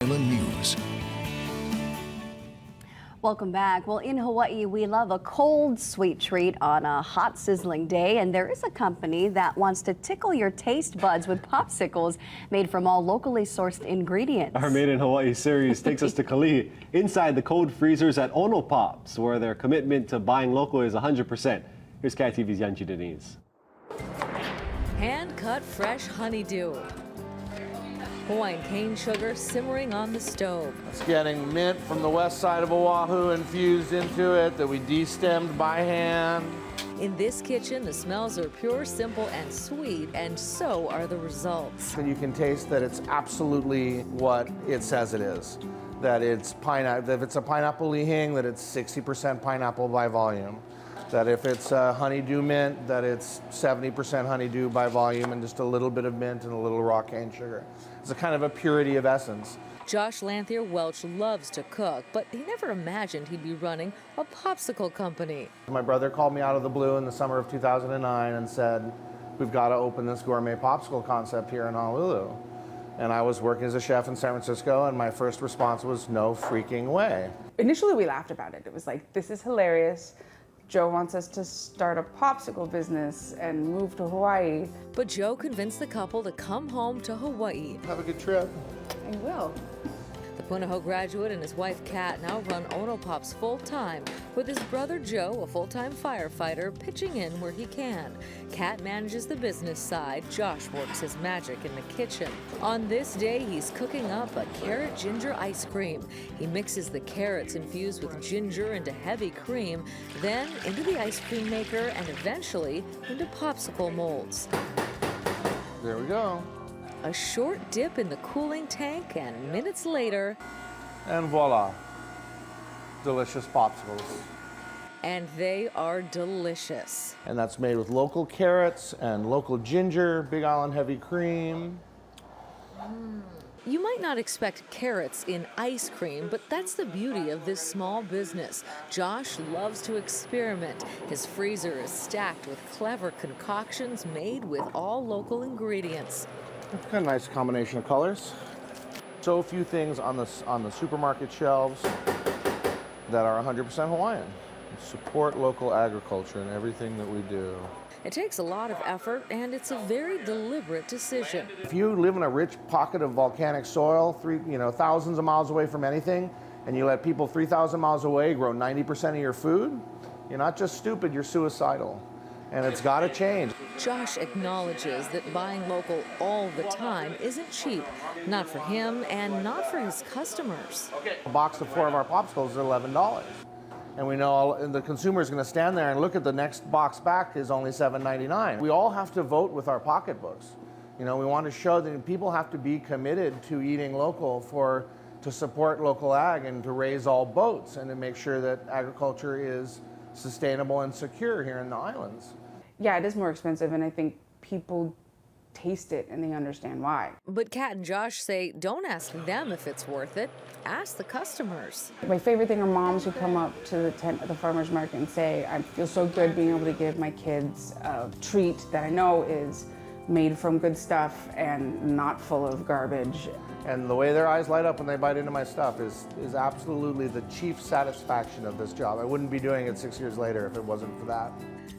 News. Welcome back. Well, in Hawaii, we love a cold, sweet treat on a hot, sizzling day. And there is a company that wants to tickle your taste buds with popsicles made from all locally sourced ingredients. Our Made in Hawaii series takes us to Kalihi, inside the cold freezers at Ono Pops, where their commitment to buying local is 100%. Here's KITV's Yunji Nies. Hand-cut fresh honeydew. Hawaiian cane sugar simmering on the stove. It's getting mint from the west side of Oahu infused into it that we destemmed by hand. In this kitchen, the smells are pure, simple, and sweet, and so are the results. And you can taste that it's absolutely what it says it is. That it's pineapple, if it's a pineapple lihing, that it's 60% pineapple by volume. That if it's a honeydew mint, that it's 70% honeydew by volume and just a little bit of mint and a little raw cane sugar. It's a kind of a purity of essence. Josh Lanthier Welch loves to cook, but he never imagined he'd be running a popsicle company. My brother called me out of the blue in the summer of 2009 and said, we've got to open this gourmet popsicle concept here in Honolulu. And I was working as a chef in San Francisco, and my first response was, no freaking way. Initially, we laughed about it. It was like, this is hilarious. Joe wants us to start a popsicle business and move to Hawaii. But Joe convinced the couple to come home to Hawaii. Have a good trip. I will. The Punahou graduate and his wife Kat now run Ono Pops full-time, with his brother Joe, a full-time firefighter, pitching in where he can. Kat manages the business side, Josh works his magic in the kitchen. On this day, he's cooking up a carrot ginger ice cream. He mixes the carrots infused with ginger into heavy cream, then into the ice cream maker, and eventually into popsicle molds. There we go. A short dip in the cooling tank, and minutes later, And voila, delicious popsicles. and they are delicious. And that's made with local carrots and local ginger, Big Island heavy cream. You might not expect carrots in ice cream, but that's the beauty of this small business. Josh loves to experiment. His freezer is stacked with clever concoctions made with all local ingredients. It's got a nice combination of colors. So few things on the supermarket shelves that are 100% Hawaiian. Support local agriculture in everything that we do. It takes a lot of effort, and it's a very deliberate decision. If you live in a rich pocket of volcanic soil, thousands of miles away from anything, and you let people 3,000 miles away grow 90% of your food, you're not just stupid, you're suicidal. And it's got to change. Josh acknowledges that buying local all the time isn't cheap, not for him and not for his customers. A box of 4 of our popsicles is $11. And we know the consumer is going to stand there and look at the next box back is only $7.99. We all have to vote with our pocketbooks. We want to show that people have to be committed to eating local to support local ag and to raise all boats and to make sure that agriculture is sustainable and secure here in the islands. Yeah, it is more expensive, and I think people taste it and they understand why. But Kat and Josh say don't ask them if it's worth it. Ask the customers. My favorite thing are moms who come up to the tent at the farmer's market and say, I feel so good being able to give my kids a treat that I know is made from good stuff and not full of garbage. And the way their eyes light up when they bite into my stuff is absolutely the chief satisfaction of this job. I wouldn't be doing it 6 years later if it wasn't for that.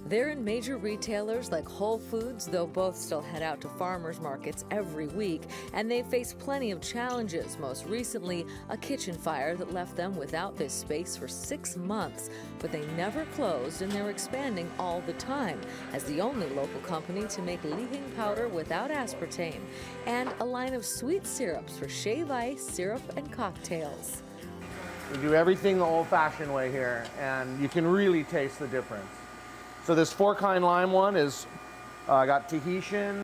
They're in major retailers like Whole Foods, though both still head out to farmers markets every week, and they face plenty of challenges, most recently a kitchen fire that left them without this space for 6 months. But they never closed, and they're expanding all the time as the only local company to make lihing powder without aspartame, and a line of sweet syrups for shave ice, syrup, and cocktails. We do everything the old-fashioned way here, and you can really taste the difference. So this 4-kind lime one is, I got Tahitian,